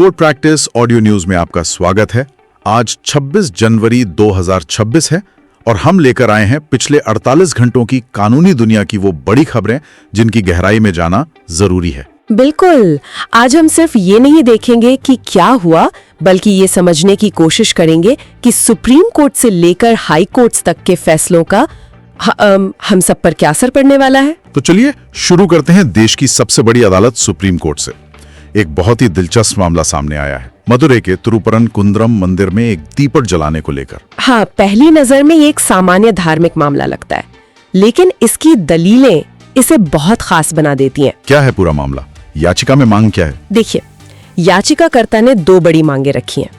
Court practice audio news में आपका स्वागत है। आज 26 जनवरी 2026 है और हम लेकर आए हैं पिछले 48 घंटों की कानूनी दुनिया की वो बड़ी खबरें जिनकी गहराई में जाना जरूरी है। बिल्कुल। आज हम सिर्फ ये नहीं देखेंगे कि क्या हुआ, बल्कि ये समझने की कोशिश करेंगे कि सुप्रीम कोर्ट से लेकर हाई कोर्ट्स तक के फैसलों का हम सब पर क्या असर पड़ने वाला है। तो चलिए शुरू करते हैं देश की सबसे बड़ी अदालत सुप्रीम कोर्ट से। एक बहुत ही दिलचस्प मामला सामने आया है मदुरै के तिरुपरन कुंद्रम मंदिर में एक दीपक जलाने को लेकर। हाँ, पहली नजर में ये एक सामान्य धार्मिक मामला लगता है, लेकिन इसकी दलीलें इसे बहुत खास बना देती हैं। क्या है पूरा मामला? याचिका में मांग क्या है? देखिए, याचिकाकर्ता ने दो बड़ी मांगे रखी हैं।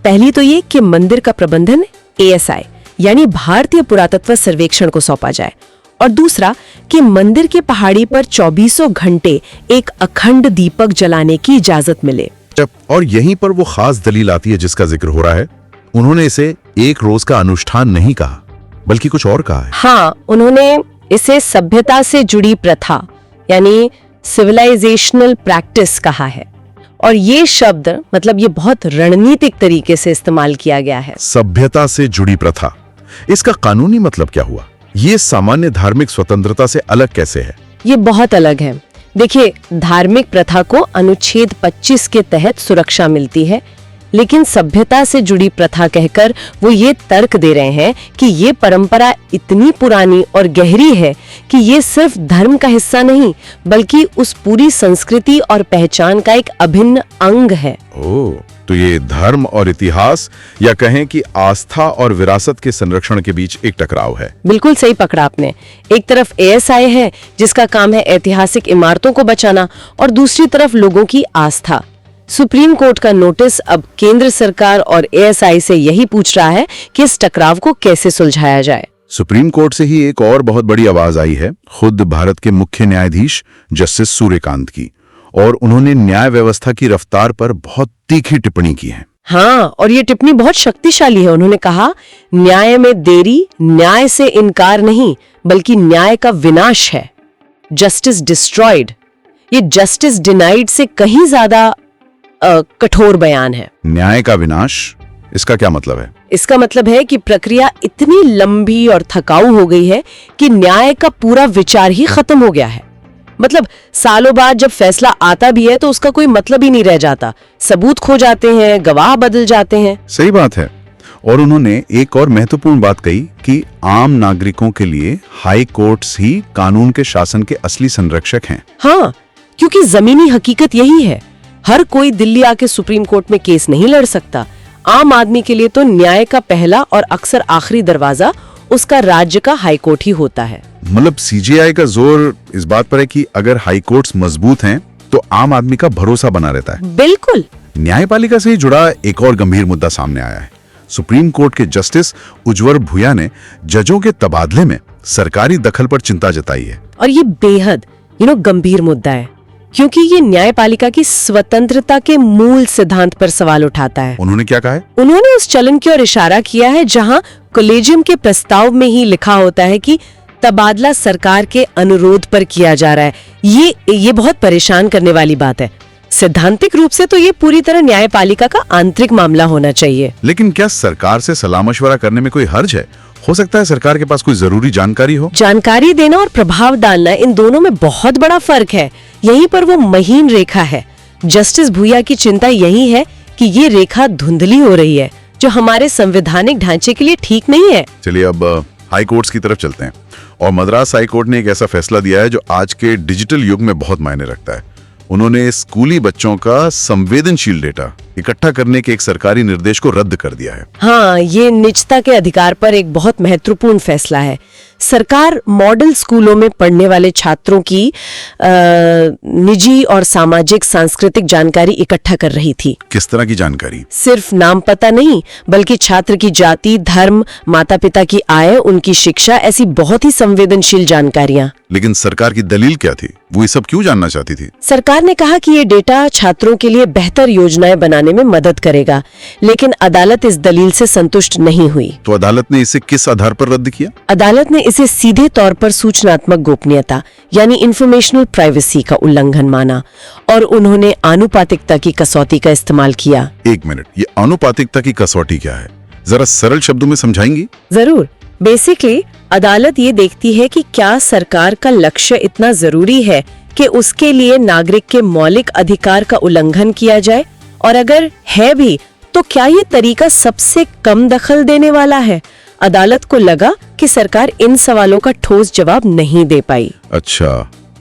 पहली तो ये कि मंदिर का प्रबंधन ASI यानी भारतीय पुरातत्व सर्वेक्षण को सौंपा जाए, और दूसरा कि मंदिर की पहाड़ी पर 24 घंटे एक अखंड दीपक जलाने की इजाजत मिले। और यहीं पर वो खास दलील आती है जिसका जिक्र हो रहा है। उन्होंने इसे एक रोज का अनुष्ठान नहीं कहा, बल्कि कुछ और कहा है। हाँ, उन्होंने इसे सभ्यता से जुड़ी प्रथा यानी सिविलाइजेशनल प्रैक्टिस कहा है, और ये शब्द मतलब ये बहुत रणनीतिक तरीके से इस्तेमाल किया गया है। सभ्यता से जुड़ी प्रथा, इसका कानूनी मतलब क्या हुआ? ये सामान्य धार्मिक स्वतंत्रता से अलग कैसे है? ये बहुत अलग है। देखिए, धार्मिक प्रथा को अनुच्छेद 25 के तहत सुरक्षा मिलती है, लेकिन सभ्यता से जुड़ी प्रथा कहकर वो ये तर्क दे रहे हैं कि ये परंपरा इतनी पुरानी और गहरी है कि ये सिर्फ धर्म का हिस्सा नहीं, बल्कि उस पूरी संस्कृति और पहचान का एक अभिन्न अंग है। ओह, तो ये धर्म और इतिहास या कहें कि आस्था और विरासत के संरक्षण के बीच एक टकराव है। बिल्कुल सही पकड़ा आपने। एक तरफ ASI है जिसका काम है ऐतिहासिक इमारतों को बचाना, और दूसरी तरफ लोगों की आस्था। सुप्रीम कोर्ट का नोटिस अब केंद्र सरकार और ASI से यही पूछ रहा है कि इस टकराव को कैसे सुलझाया जाए। सुप्रीम कोर्ट से ही एक और बहुत बड़ी आवाज आई है, खुद भारत के मुख्य न्यायाधीश जस्टिस सूर्यकांत की, और उन्होंने न्याय व्यवस्था की रफ्तार पर बहुत तीखी टिप्पणी की है। हाँ, और ये टिप्पणी बहुत शक्तिशाली है। उन्होंने कहा, न्याय में देरी न्याय से इनकार नहीं, बल्कि न्याय का विनाश है। जस्टिस डिस्ट्रॉयड, ये जस्टिस डिनाइड से कहीं ज्यादा कठोर बयान है। न्याय का विनाश, इसका क्या मतलब है? इसका मतलब है कि प्रक्रिया इतनी लंबी और थकाऊ हो गई है कि न्याय का पूरा विचार ही खत्म हो गया है। मतलब सालों बाद जब फैसला आता भी है तो उसका कोई मतलब ही नहीं रह जाता। सबूत खो जाते हैं, गवाह बदल जाते हैं। सही बात है। और उन्होंने एक और महत्वपूर्ण बात कही कि आम नागरिकों के लिए हाई कोर्ट्स ही कानून के शासन के असली संरक्षक हैं। हाँ, क्योंकि जमीनी हकीकत यही है। हर कोई दिल्ली आके सुप्रीम कोर्ट में केस नहीं लड़ सकता। आम आदमी के लिए तो न्याय का पहला और अक्सर आखिरी दरवाजा उसका राज्य का हाई कोर्ट ही होता है। मतलब CJI का जोर इस बात पर है कि अगर हाई कोर्ट्स मजबूत हैं तो आम आदमी का भरोसा बना रहता है। बिल्कुल। न्यायपालिका से ही जुड़ा एक और गंभीर मुद्दा सामने आया है। सुप्रीम कोर्ट के जस्टिस उज्ज्वल भूया ने जजों के तबादले में सरकारी दखल पर चिंता जताई है। और ये बेहद गंभीर मुद्दा है, क्योंकि ये न्यायपालिका की स्वतंत्रता के मूल सिद्धांत पर सवाल उठाता है। उन्होंने क्या कहा है? उन्होंने उस चलन की ओर इशारा किया है जहां कॉलेजियम के प्रस्ताव में ही लिखा होता है कि तबादला सरकार के अनुरोध पर किया जा रहा है। ये बहुत परेशान करने वाली बात है। सैद्धांतिक रूप से तो ये पूरी तरह न्यायपालिका का आंतरिक मामला होना चाहिए। लेकिन क्या सरकार से सलाह मशवरा करने में कोई हर्ज है? हो सकता है सरकार के पास कोई जरूरी जानकारी हो। जानकारी देना और प्रभाव डालना, इन दोनों में बहुत बड़ा फर्क है। यहीं पर वो महीन रेखा है। जस्टिस भूया की चिंता यही है कि ये रेखा धुंधली हो रही है, जो हमारे संवैधानिक ढांचे के लिए ठीक नहीं है। चलिए अब हाई कोर्ट्स की तरफ चलते हैं। और मद्रास हाई कोर्ट ने एक ऐसा फैसला दिया है जो आज के डिजिटल युग में बहुत मायने रखता है। उन्होंने स्कूली बच्चों का संवेदनशील डेटा इकट्ठा करने के एक सरकारी निर्देश को रद्द कर दिया है। हाँ, ये निजता के अधिकार पर एक बहुत महत्वपूर्ण फैसला है। सरकार मॉडल स्कूलों में पढ़ने वाले छात्रों की निजी और सामाजिक सांस्कृतिक जानकारी इकट्ठा कर रही थी। किस तरह की जानकारी? सिर्फ नाम पता नहीं, बल्कि छात्र की जाति, धर्म, माता पिता की आय, उनकी शिक्षा, ऐसी बहुत ही संवेदनशील जानकारियां। लेकिन सरकार की दलील क्या थी? वो ये सब क्यों जानना चाहती थी? सरकार सरकार ने कहा कि ये डेटा छात्रों के लिए बेहतर योजनाएं बनाने में मदद करेगा, लेकिन अदालत इस दलील से संतुष्ट नहीं हुई। तो अदालत ने इसे किस आधार पर रद्द किया? अदालत ने इसे सीधे तौर पर सूचनात्मक गोपनीयता यानी इंफॉर्मेशनल प्राइवेसी का उल्लंघन माना और उन्होंने आनुपातिकता की कसौटी का इस्तेमाल किया। एक मिनट, ये आनुपातिकता की कसौटी क्या है? जरा सरल शब्दों में समझाएंगी? जरूर। बेसिकली अदालत ये देखती है कि क्या सरकार का लक्ष्य इतना जरूरी है कि उसके लिए नागरिक के मौलिक अधिकार का उल्लंघन किया जाए, और अगर है भी तो क्या ये तरीका सबसे कम दखल देने वाला है। अदालत को लगा कि सरकार इन सवालों का ठोस जवाब नहीं दे पाई। अच्छा,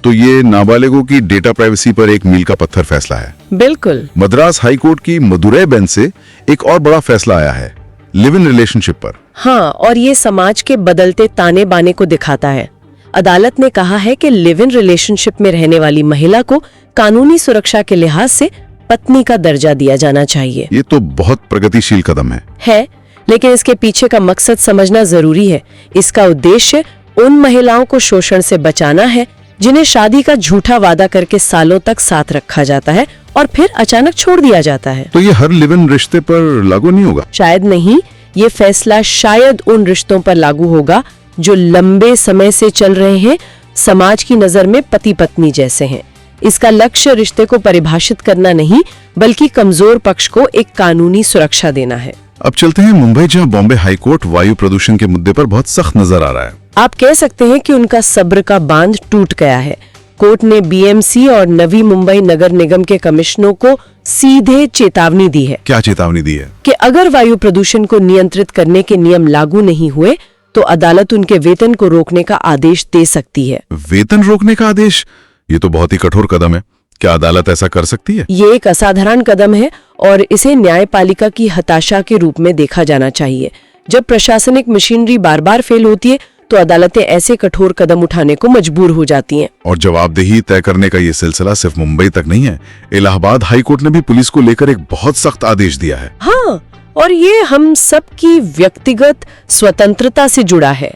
तो ये नाबालिगों की डेटा प्राइवेसी पर एक मील का पत्थर फैसला है। बिल्कुल। मद्रास हाई कोर्ट की मदुरै बेंच से एक और बड़ा फैसला आया है, लिव इन रिलेशनशिप पर। हाँ, और ये समाज के बदलते ताने बाने को दिखाता है। अदालत ने कहा है कि लिव इन रिलेशनशिप में रहने वाली महिला को कानूनी सुरक्षा के लिहाज से पत्नी का दर्जा दिया जाना चाहिए। ये तो बहुत प्रगतिशील कदम है, लेकिन इसके पीछे का मकसद समझना जरूरी है। इसका उद्देश्य उन महिलाओं को शोषण से बचाना है जिन्हें शादी का झूठा वादा करके सालों तक साथ रखा जाता है और फिर अचानक छोड़ दिया जाता है। तो ये हर लिव इन रिश्ते पर लागू नहीं होगा? शायद नहीं। ये फैसला शायद उन रिश्तों पर लागू होगा जो लंबे समय से चल रहे हैं, समाज की नजर में पति पत्नी जैसे हैं। इसका लक्ष्य रिश्ते को परिभाषित करना नहीं, बल्कि कमजोर पक्ष को एक कानूनी सुरक्षा देना है। अब चलते हैं मुंबई, जहां बॉम्बे हाईकोर्ट वायु प्रदूषण के मुद्दे पर बहुत सख्त नजर आ रहा है। आप कह सकते हैं कि उनका सब्र का बांध टूट गया है। कोर्ट ने बीएमसी और नवी मुंबई नगर निगम के कमिश्नरों को सीधे चेतावनी दी है। क्या चेतावनी दी है? कि अगर वायु प्रदूषण को नियंत्रित करने के नियम लागू नहीं हुए तो अदालत उनके वेतन को रोकने का आदेश दे सकती है। वेतन रोकने का आदेश? ये तो बहुत ही कठोर कदम है। क्या अदालत ऐसा कर सकती है? ये एक असाधारण कदम है और इसे न्यायपालिका की हताशा के रूप में देखा जाना चाहिए। जब प्रशासनिक मशीनरी बार बार फेल होती है तो अदालतें ऐसे कठोर कदम उठाने को मजबूर हो जाती हैं। और जवाबदेही तय करने का ये सिलसिला सिर्फ मुंबई तक नहीं है। इलाहाबाद हाईकोर्ट ने भी पुलिस को लेकर एक बहुत सख्त आदेश दिया है। हाँ, और ये हम सब की व्यक्तिगत स्वतंत्रता से जुड़ा है।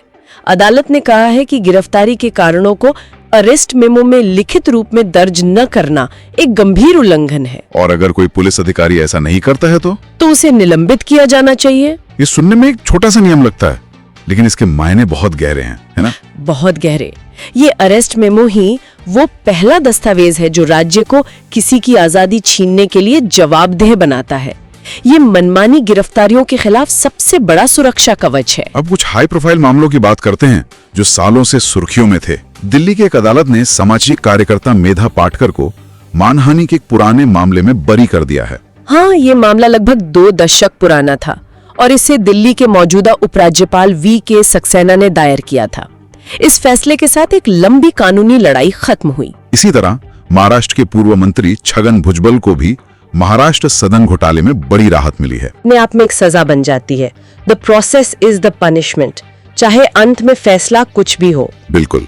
अदालत ने कहा है कि गिरफ्तारी के कारणों को अरेस्ट मेमो में लिखित रूप में दर्ज न करना एक गंभीर उल्लंघन है। और अगर कोई पुलिस अधिकारी ऐसा नहीं करता है तो उसे निलंबित किया जाना चाहिए। ये सुनने में एक छोटा सा नियम लगता है, लेकिन इसके मायने बहुत गहरे हैं, है ना? बहुत गहरे। ये अरेस्ट मेमो ही वो पहला दस्तावेज है जो राज्य को किसी की आजादी छीनने के लिए जवाबदेह बनाता है। ये मनमानी गिरफ्तारियों के खिलाफ सबसे बड़ा सुरक्षा कवच है। अब कुछ हाई प्रोफाइल मामलों की बात करते हैं जो सालों से सुर्खियों में थे। दिल्ली की एक अदालत ने सामाजिक कार्यकर्ता मेधा पाटकर को मानहानि के एक पुराने मामले में बरी कर दिया है। हाँ, ये मामला लगभग 2 दशक पुराना था और इसे दिल्ली के मौजूदा उपराज्यपाल वी.के. सक्सेना ने दायर किया था। इस फैसले के साथ एक लंबी कानूनी लड़ाई खत्म हुई। इसी तरह महाराष्ट्र के पूर्व मंत्री छगन भुजबल को भी महाराष्ट्र सदन घोटाले में बड़ी राहत मिली है। अपने आप में एक सजा बन जाती है। The process is the punishment, चाहे अंत में फैसला कुछ भी हो। बिल्कुल।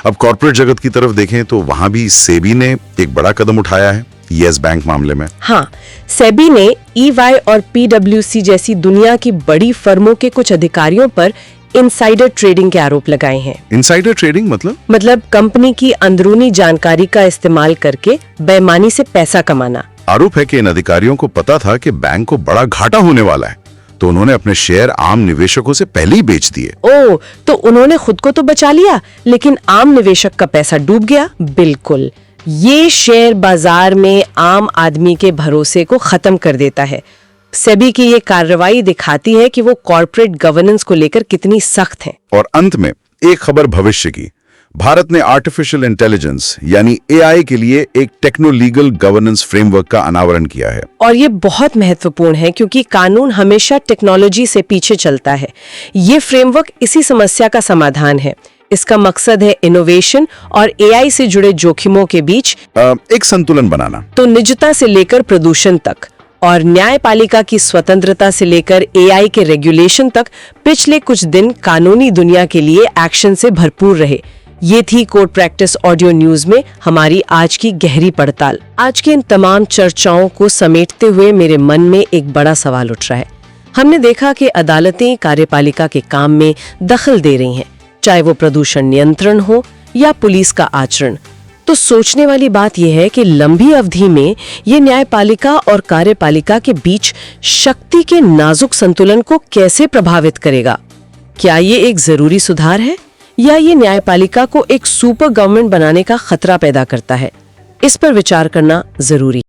अब कॉर्पोरेट जगत की तरफ देखें तो वहां भी सेबी ने एक बड़ा कदम उठाया है येस बैंक मामले में। हाँ, सेबी ने EY और PwC जैसी दुनिया की बड़ी फर्मों के कुछ अधिकारियों पर इनसाइडर ट्रेडिंग के आरोप लगाए हैं। इनसाइडर ट्रेडिंग मतलब कंपनी की अंदरूनी जानकारी का इस्तेमाल करके बेईमानी से पैसा कमाना। आरोप है कि इन अधिकारियों को पता था कि बैंक को बड़ा घाटा होने वाला है, तो उन्होंने अपने शेयर आम निवेशकों से पहले ही बेच दिए। ओह, तो उन्होंने खुद को तो बचा लिया, लेकिन आम निवेशक का पैसा डूब गया। बिल्कुल, ये शेयर बाजार में आम आदमी के भरोसे को खत्म कर देता है। सेबी की ये कार्रवाई दिखाती है कि वो कॉर्पोरेट गवर्नेंस को लेकर कितनी सख्त है। और अंत में एक खबर भविष्य की। भारत ने आर्टिफिशियल इंटेलिजेंस यानी AI के लिए एक टेक्नो लीगल गवर्नेंस फ्रेमवर्क का अनावरण किया है। और ये बहुत महत्वपूर्ण है क्योंकि कानून हमेशा टेक्नोलॉजी से पीछे चलता है। ये फ्रेमवर्क इसी समस्या का समाधान है। इसका मकसद है इनोवेशन और AI से जुड़े जोखिमों के बीच एक संतुलन बनाना। तो निजता से लेकर प्रदूषण तक और न्यायपालिका की स्वतंत्रता से लेकर AI के रेगुलेशन तक पिछले कुछ दिन कानूनी दुनिया के लिए एक्शन से भरपूर रहे। ये थी कोर्ट प्रैक्टिस ऑडियो न्यूज में हमारी आज की गहरी पड़ताल। आज की इन तमाम चर्चाओं को समेटते हुए मेरे मन में एक बड़ा सवाल उठ रहा है। हमने देखा कि अदालतें कार्यपालिका के काम में दखल दे रही हैं, चाहे वो प्रदूषण नियंत्रण हो या पुलिस का आचरण। तो सोचने वाली बात यह है कि लंबी अवधि में ये न्यायपालिका और कार्यपालिका के बीच शक्ति के नाजुक संतुलन को कैसे प्रभावित करेगा? क्या ये एक जरूरी सुधार है या ये न्यायपालिका को एक सुपर गवर्नमेंट बनाने का खतरा पैदा करता है? इस पर विचार करना जरूरी।